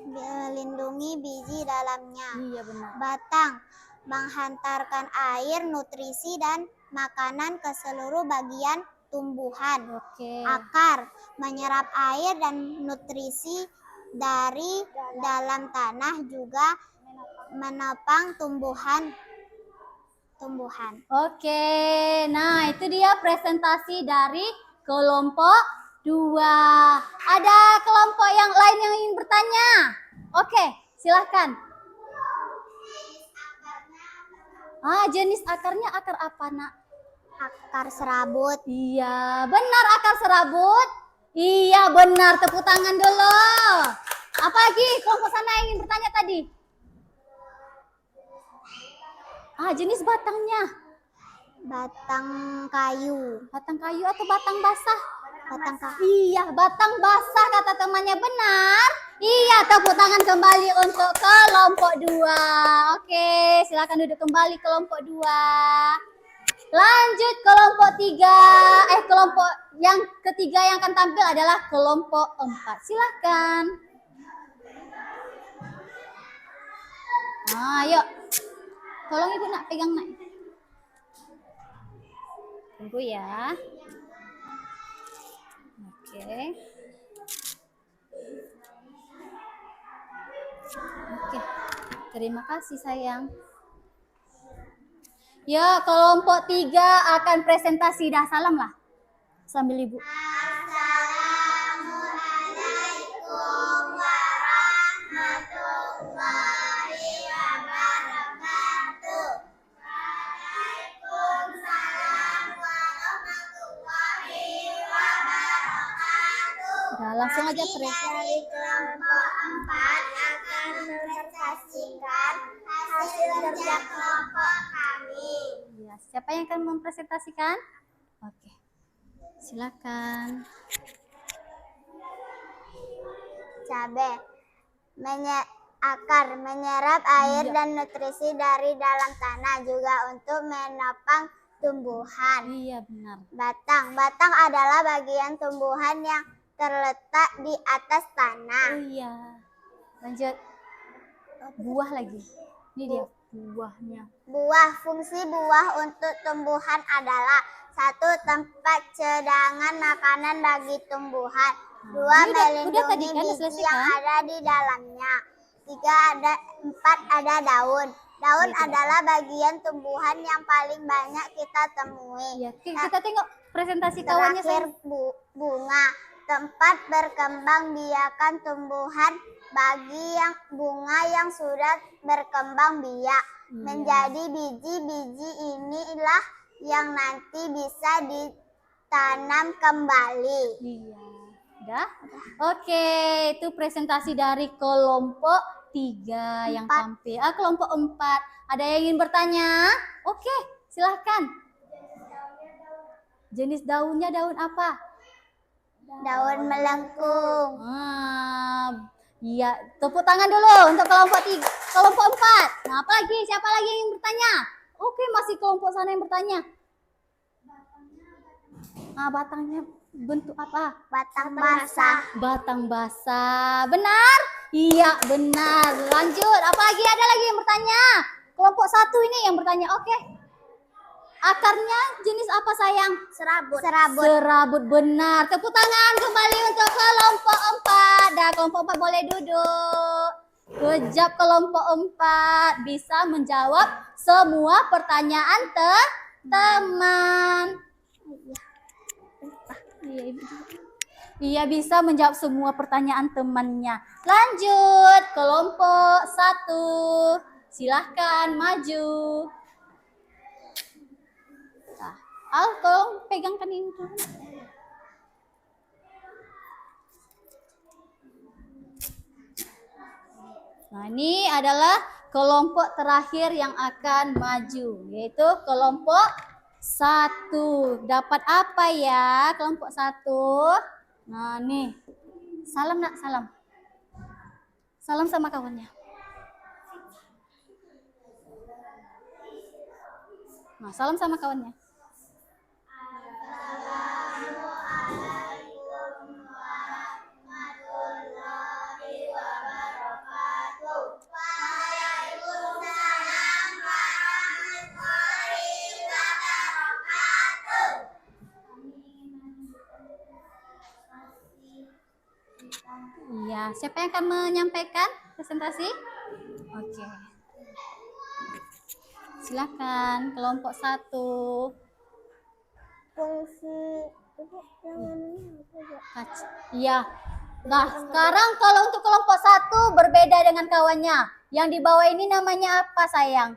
S2: melindungi biji dalamnya.
S1: Iya benar.
S2: Batang, menghantarkan air, nutrisi dan makanan ke seluruh bagian tumbuhan.
S1: Oke.
S2: Akar, menyerap air dan nutrisi dari dalam tanah, juga menopang tumbuhan.
S1: Oke, nah itu dia presentasi dari kelompok 2. Ada kelompok yang lain yang ingin bertanya? Oke, silahkan. Jenis akarnya akar apa nak?
S2: Akar serabut.
S1: Iya, benar akar serabut. Iya benar, tepuk tangan dulu. Apalagi kelompok sana yang ingin bertanya tadi? Jenis batangnya.
S2: Batang kayu.
S1: Batang kayu atau batang basah?
S2: Batang kayu.
S1: Iya, batang basah kata temannya benar. Iya, tepuk tangan kembali untuk kelompok 2. Oke, silakan duduk kembali kelompok 2. Lanjut kelompok 3. Kelompok yang ketiga yang akan tampil adalah kelompok 4. Silakan. Ayo. Tolong Ibu nak pegang nak. Tunggu ya. Oke. Oke. Terima kasih sayang. Ya, kelompok 3 akan presentasi. Dah salam lah. Sambil Ibu.
S2: Assalamualaikum warahmatullahi wabarakatuh. Waalaikumsalam warahmatullahi wabarakatuh.
S1: Udah, langsung aja
S2: Dari kelompok 4 akan mempresentasikan hasil kerja kelompok kami.
S1: Ya, siapa yang akan mempresentasikan? Oke. Silakan.
S2: Cabai akar menyerap air dan nutrisi dari dalam tanah, juga untuk menopang tumbuhan.
S1: Iya, benar.
S2: Batang adalah bagian tumbuhan yang terletak di atas tanah.
S1: Oh iya. Lanjut. Buah lagi. Ini dia buahnya.
S2: Fungsi buah untuk tumbuhan adalah: 1. Tempat cadangan makanan bagi tumbuhan. 2.
S1: Ini udah tadi
S2: Melindungi
S1: kan,
S2: biji
S1: selesai
S2: yang
S1: kan?
S2: ada di dalamnya. 4. Ada daun. Daun
S1: Iya,
S2: adalah bagian tumbuhan yang paling banyak kita temui.
S1: Iya, kita tengok presentasi kawannya.
S2: Terakhir, bunga. Tempat berkembang biakan tumbuhan bagi bunga yang sudah berkembang biak menjadi biji-biji. Inilah yang nanti bisa ditanam kembali.
S1: Iya. Udah? Oke, itu presentasi dari kelompok 3 yang tampil. Kelompok 4. Ada yang ingin bertanya? Oke, silahkan. Jenis daunnya daun apa?
S2: Daun melengkung.
S1: Iya, tepuk tangan dulu untuk kelompok 3, kelompok 4. Nah, apa lagi? Siapa lagi yang ingin bertanya? Oke, masih kelompok sana yang bertanya. Batangnya bentuk apa?
S2: Batang basah.
S1: Batang basah. Benar? Iya, benar. Lanjut. Apa lagi? Ada lagi yang bertanya? Kelompok 1 ini yang bertanya. Oke. Akarnya jenis apa sayang?
S2: Serabut.
S1: Serabut, benar. Tepuk tangan kembali untuk kelompok 4. Dah, kelompok 4 boleh duduk. Good job kelompok 4. Bisa menjawab semua pertanyaan teman. Iya, bisa menjawab semua pertanyaan temannya. Lanjut, kelompok 1. Silahkan maju. Tolong pegangkan ini dulu. Nah, ini adalah kelompok terakhir yang akan maju, yaitu kelompok 1. Dapat apa ya kelompok 1? Nah, nih. Salam nak, salam. Salam sama kawannya. Nah, salam sama kawannya. Iya, siapa yang akan menyampaikan presentasi? Oke. Silakan kelompok 1.
S2: Fungsi
S1: Iya. Nah, sekarang kalau untuk kelompok 1 berbeda dengan kawannya. Yang di bawah ini namanya apa, sayang?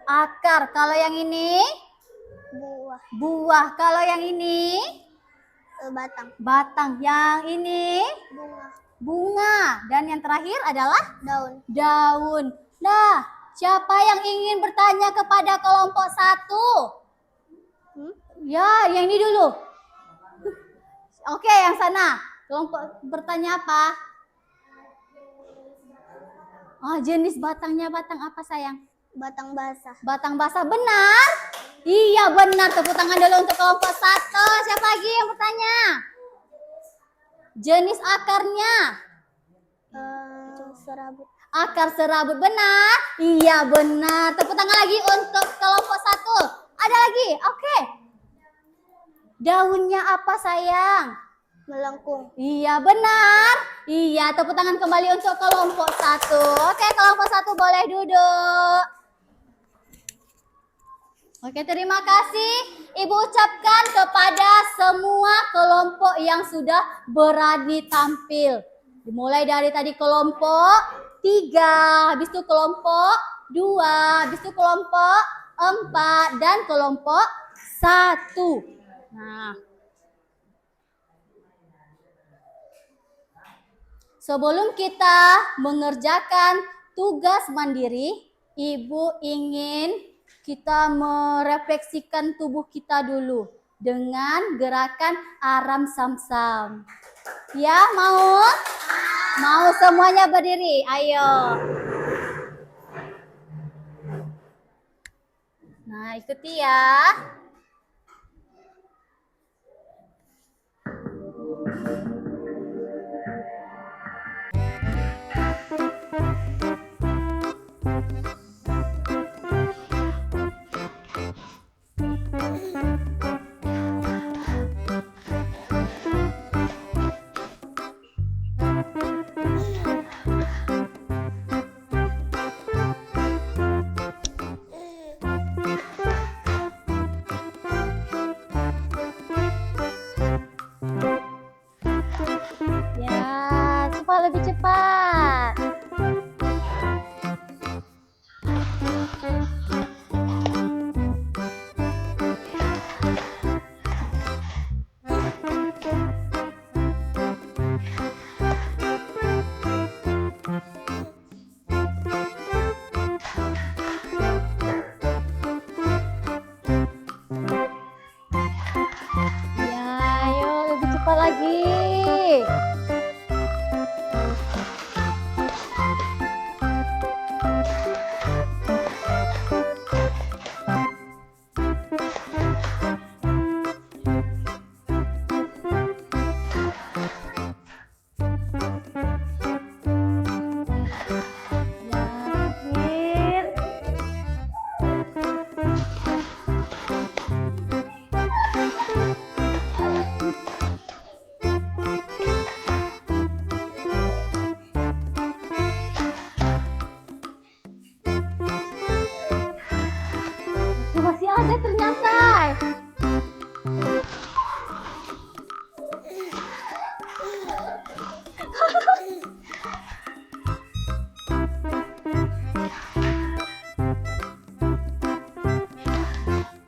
S1: Akar. Kalau yang ini? Buah. Kalau yang ini?
S2: Batang.
S1: Batang. Yang ini? bunga. Dan yang terakhir adalah
S2: Daun.
S1: daun. Nah, siapa yang ingin bertanya kepada kelompok 1? Ya, yang ini dulu. Oke, yang sana. Kelompok bertanya apa? Oh, jenis batangnya batang apa sayang?
S2: Batang basah.
S1: Batang basah, benar? Iya benar, tepuk tangan dulu untuk kelompok 1. Siapa lagi yang bertanya? Jenis akarnya?
S2: Serabut.
S1: Akar serabut, benar? Iya benar, tepuk tangan lagi untuk kelompok 1. Ada lagi? Oke. Daunnya apa sayang?
S2: Melengkung.
S1: Iya benar. Iya, tepuk tangan kembali untuk kelompok 1. Oke, kelompok 1 boleh duduk. Oke, terima kasih. Ibu ucapkan kepada semua kelompok yang sudah berani tampil. Dimulai dari tadi kelompok 3, habis itu kelompok 2, habis itu kelompok 4, dan kelompok 1. Nah, sebelum kita mengerjakan tugas mandiri, Ibu ingin kita merefleksikan tubuh kita dulu dengan gerakan aram samsam. Ya, mau? Mau semuanya berdiri? Ayo. Nah, ikuti ya. Ya, supaya lebih cepat. Ya, ayo lebih cepat lagi. Ya, terakhir. Masih ada ternyata.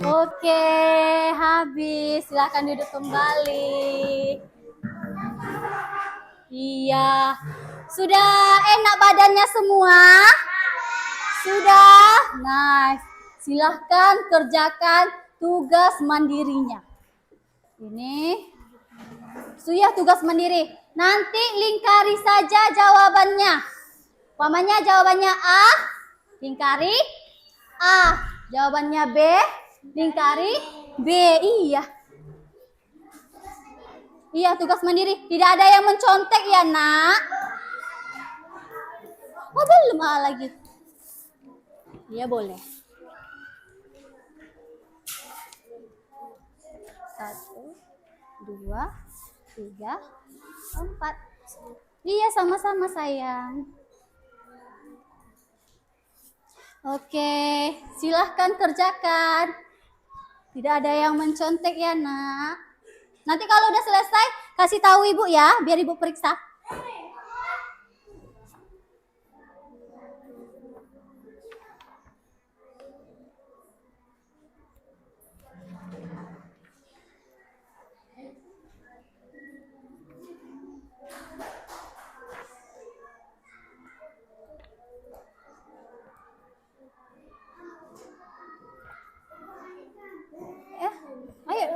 S1: Oke, habis. Silahkan duduk kembali. Iya. Sudah enak badannya semua? Sudah? Nice. Silahkan kerjakan tugas mandirinya. Ini sudah tugas mandiri. Nanti lingkari saja jawabannya. Umpamanya jawabannya A, lingkari A. Jawabannya B, lingkari B. Iya. Iya, tugas mandiri. Tidak ada yang mencontek ya, Nak. Oh, belum lagi. Iya, boleh. 1, 2, 3, 4. Iya, sama-sama sayang. Oke, silahkan kerjakan. Tidak ada yang mencontek ya, Nak. Nanti kalau udah selesai, kasih tahu Ibu ya, biar Ibu periksa.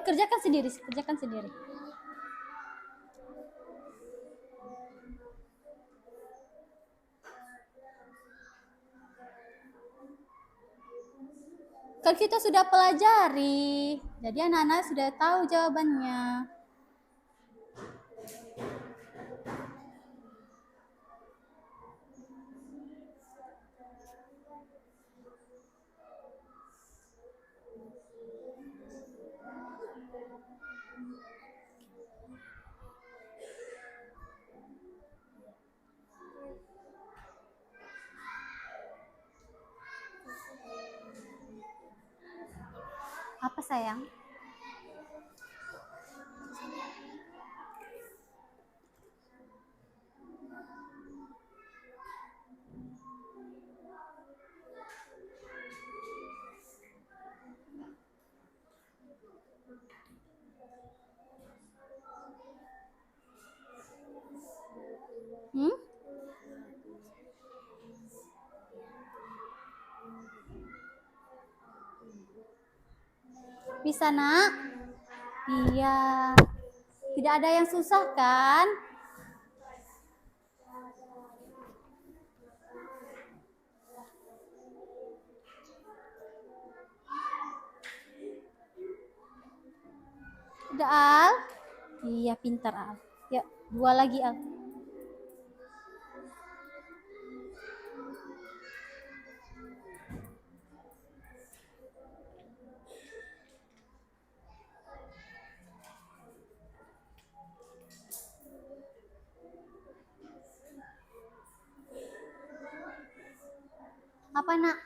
S1: kerjakan sendiri, kerjakan sendiri. Kan kita sudah pelajari, jadi anak-anak sudah tahu jawabannya. Apa sayang? Bisa nak? Iya. Tidak ada yang susah kan? Udah Al? Iya pintar Al. Ya 2 lagi Al. Apa nak?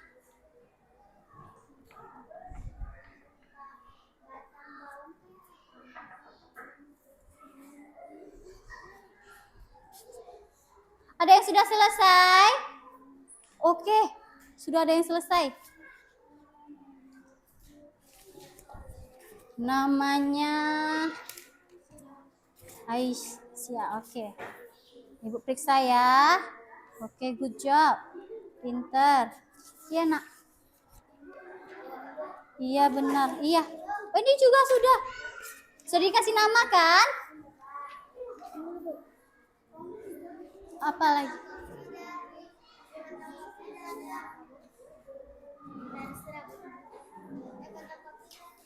S1: Ada yang sudah selesai? Oke, sudah ada yang selesai. Namanya Aisyah, oke. Ibu periksa ya. Oke, good job. Pinter. Iya nak. Iya benar, iya. Oh, ini juga sudah. Sudah dikasih nama kan? Apa lagi?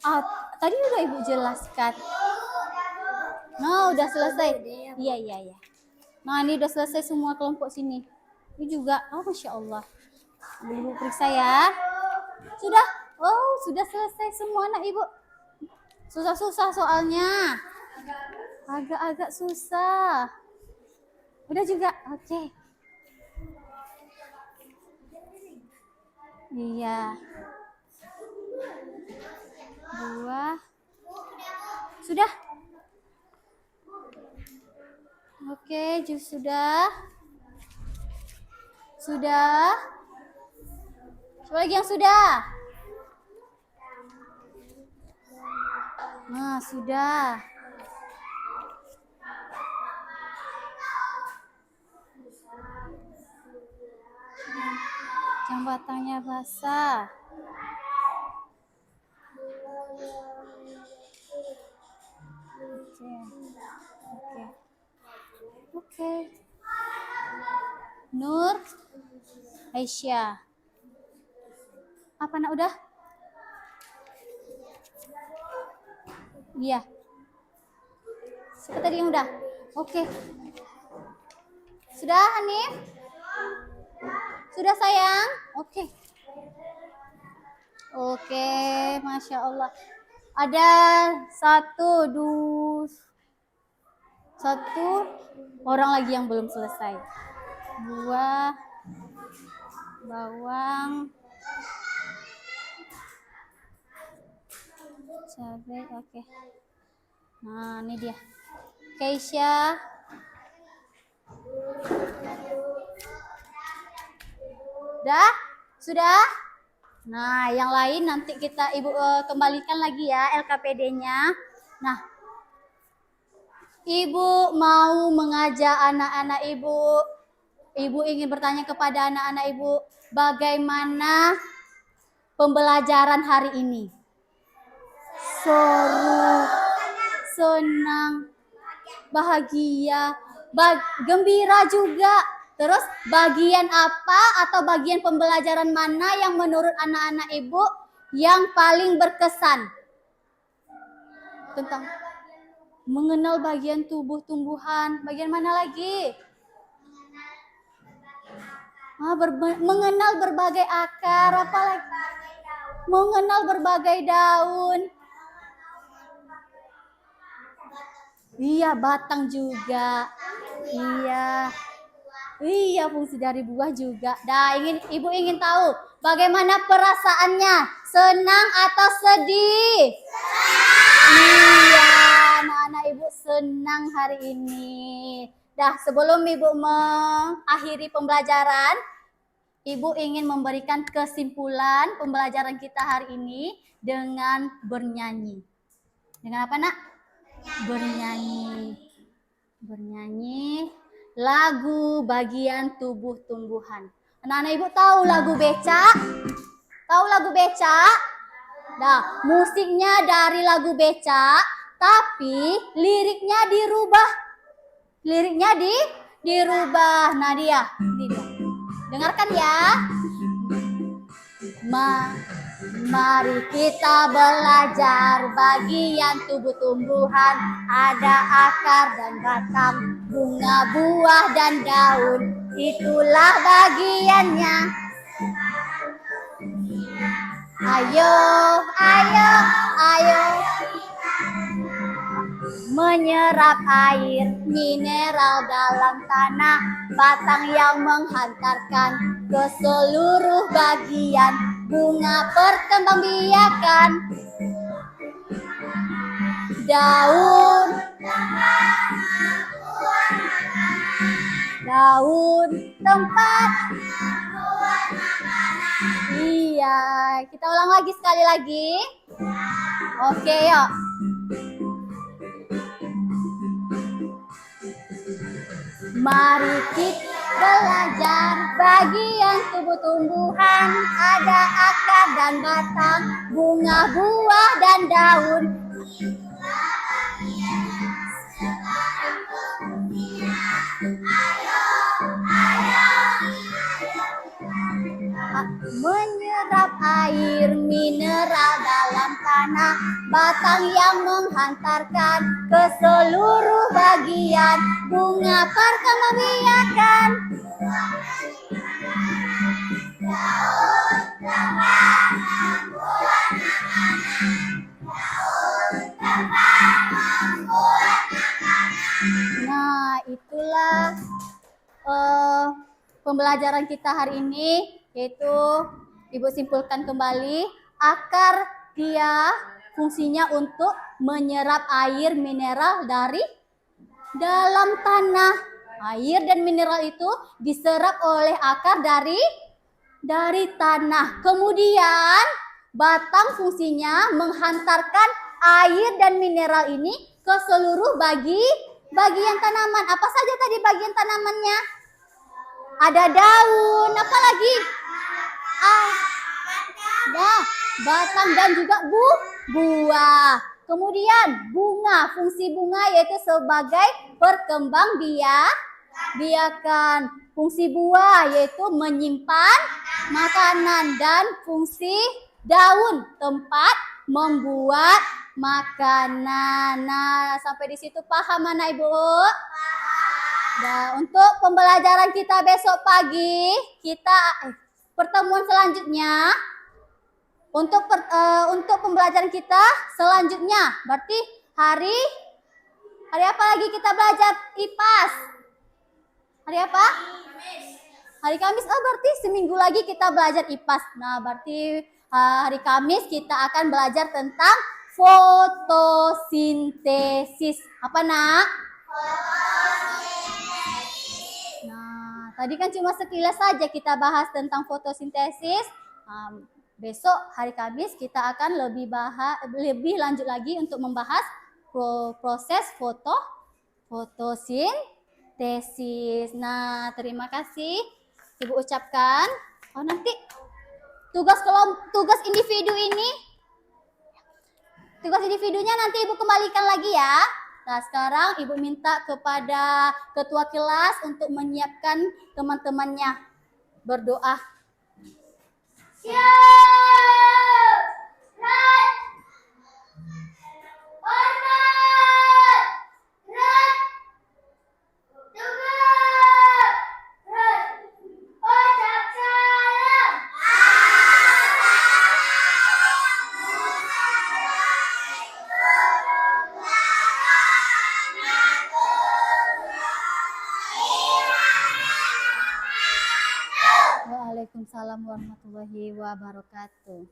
S1: Oh, tadi udah ibu jelaskan. Nah, udah selesai. Iya, iya, iya. Nah, ini udah selesai semua kelompok sini. Ini juga. Oh, Masya Allah. Ibu periksa ya. Sudah. Oh, sudah selesai semua anak ibu. Susah-susah soalnya. Agak-agak susah. Udah juga. Oke. Iya. 2. Sudah. Oke, jus sudah. Sudah. Coba lagi yang sudah. Nah, sudah. Yang batangnya basah. Oke. Nur Aisyah. Apa nak udah? Iya. Siapa tadi yang udah? Oke. Sudah Hanif? Sudah sayang? Oke. Oke, Masya Allah. Ada 1 orang lagi yang belum selesai. 2 bawang, cabai, oke. Nah, ini dia. Keisha. Dah? Sudah? Nah, yang lain nanti kita Ibu kembalikan lagi ya LKPD-nya. Nah, Ibu mau mengajak anak-anak Ibu. Ibu ingin bertanya kepada anak-anak Ibu, bagaimana pembelajaran hari ini? Seru senang, bahagia, gembira juga. Terus bagian apa atau bagian pembelajaran mana yang menurut anak-anak ibu yang paling berkesan? Tentang mengenal bagian tubuh tumbuhan. Bagian mana lagi? Mengenal berbagai akar, apa lagi? Mengenal berbagai daun. Iya, batang juga. Iya. Iya, fungsi dari buah juga. Nah, ibu ingin tahu bagaimana perasaannya? Senang atau sedih? Iya, anak-anak ibu senang hari ini. Dah, sebelum ibu mengakhiri pembelajaran, ibu ingin memberikan kesimpulan pembelajaran kita hari ini dengan bernyanyi. Dengan apa, Nak? Bernyanyi. Bernyanyi lagu bagian tubuh tumbuhan. Anak-anak ibu tahu lagu becak? Tahu lagu becak? Nah, musiknya dari lagu becak, tapi liriknya dirubah. Liriknya dirubah. Nah, dia. Dengarkan ya. Mari kita belajar bagian tubuh tumbuhan. Ada akar dan batang, bunga, buah, dan daun. Itulah bagiannya. Ayo, ayo, ayo. Menyerap air mineral dalam tanah, batang yang menghantarkan ke seluruh bagian, bunga perkembangbiakan, daun, daun, tempat. Iya, kita ulang lagi sekali lagi. Oke, yuk. Mari kita belajar bagian tubuh tumbuhan. Ada akar dan batang, bunga, buah, dan daun. Menyerap air mineral dalam tanah, batang yang menghantarkan ke seluruh bagian, bunga perkembangbiakan, daun, tempat, membuat makanan, daun, tempat, membuat makanan. Nah, itulah pembelajaran kita hari ini, yaitu ibu simpulkan kembali, akar dia fungsinya untuk menyerap air mineral dari dalam tanah. Air dan mineral itu diserap oleh akar dari tanah. Kemudian batang fungsinya menghantarkan air dan mineral ini ke seluruh bagian tanaman. Apa saja tadi bagian tanamannya? Ada daun, apa lagi? Batang dan juga buah. Kemudian bunga, fungsi bunga yaitu sebagai perkembangbiakan. Fungsi buah yaitu menyimpan makanan, dan fungsi daun tempat membuat makanan. Nah, sampai di situ paham anak ibu? Nah, untuk pembelajaran kita besok pagi, pertemuan selanjutnya, untuk pembelajaran kita selanjutnya, berarti hari apa lagi kita belajar IPAS? Hari apa? Hari Kamis. Oh, berarti seminggu lagi kita belajar IPAS. Nah, berarti hari Kamis kita akan belajar tentang fotosintesis. Apa, Nak? Nah, tadi kan cuma sekilas saja kita bahas tentang fotosintesis. Besok hari Kamis kita akan lebih lanjut lagi untuk membahas proses fotosintesis. Nah, terima kasih Ibu ucapkan. Nanti tugas individu ini tugas individunya nanti Ibu kembalikan lagi ya. Nah, sekarang Ibu minta kepada ketua kelas untuk menyiapkan teman-temannya berdoa. Waalaikumsalam warahmatullahi wabarakatuh.